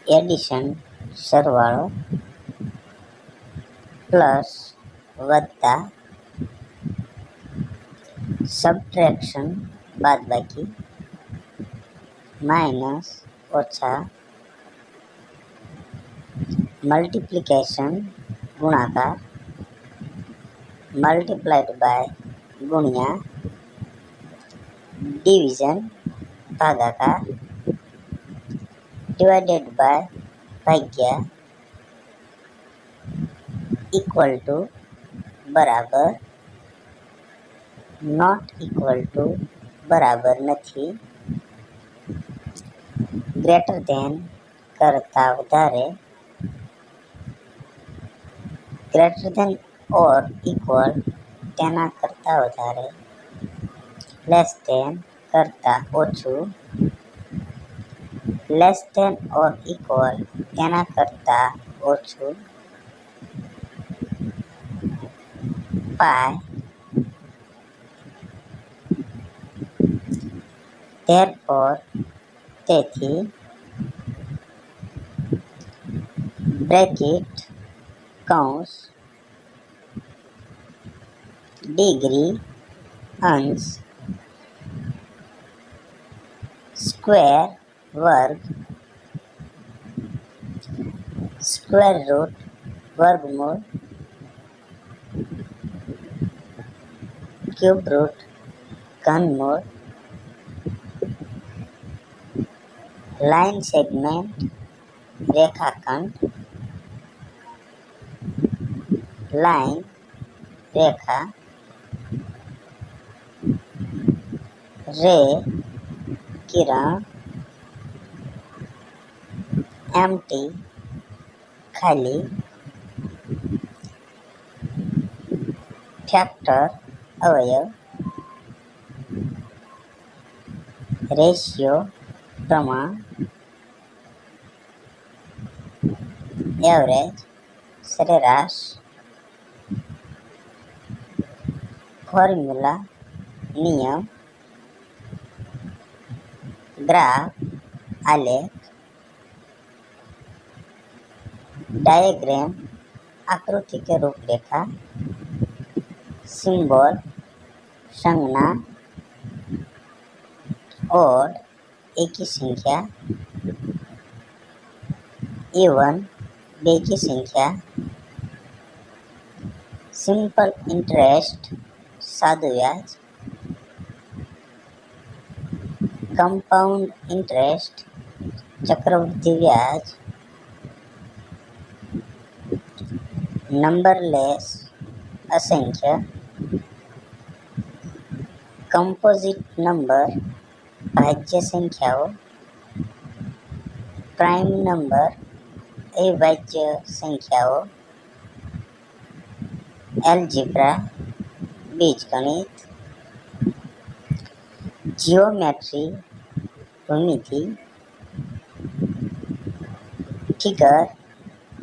addition સરવાળો plus વત્તા subtraction બાદબાકી માઇનસ ઓછા મલ્ટિપ્લિકેશન ગુણાકાર મલ્ટીપ્લાઇડ બાય ગુણ્યા ડિવિઝન ભાગાકાર ડિવાઇડેડ બાય ભાગ્યા ઇક્વલ ટુ બરાબર નોટ ઇક્વલ ટુ બરાબર નથી ગ્રેટર ધેન કરતાં વધારે ગ્રેટર ધેન ઓર ઇક્વલ તેના કરતાં વધારે લેસ ધેન કરતાં ઓછું લેસ ધેન ઓર ઇક્વલ તેના કરતાં ઓછું પાય therefore તેથી બ્રેકેટ કૌંસ ડિગ્રી અંશ સ્ક્વેર વર્ગ સ્ક્વેર રૂટ વર્ગમૂળ ક્યુબ રૂટ ઘનમૂળ લાઇન સેગમેન્ટ રેખાખંડ લાઇન રેખા રે કિરણ એમ્પ્ટી ખાલી ફેક્ટર અવયવ રેશિયો પ્રમાણ એવરેજ સરેરાશ ફોર્મ્યુલા નિયમ ગ્રાફ આલેખ डायग्राम आकृति के रूपरेखा सिंबल संज्ञा और एक की संख्या इवन बे की संख्या सिंपल इंटरेस्ट सादु व्याज कंपाउंड इंटरेस्ट चक्रवृद्धि व्याज नंबरलेस असंख्य कंपोजिट नंबर भाज्य संख्याओं प्राइम नंबर अविभाज्य संख्याओं एल्जिब्रा बीजगणित जियोमेट्री भूमिति फिगर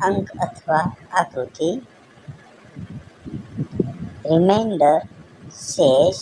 अंक अथवा आकृति रिमाइंडर शेष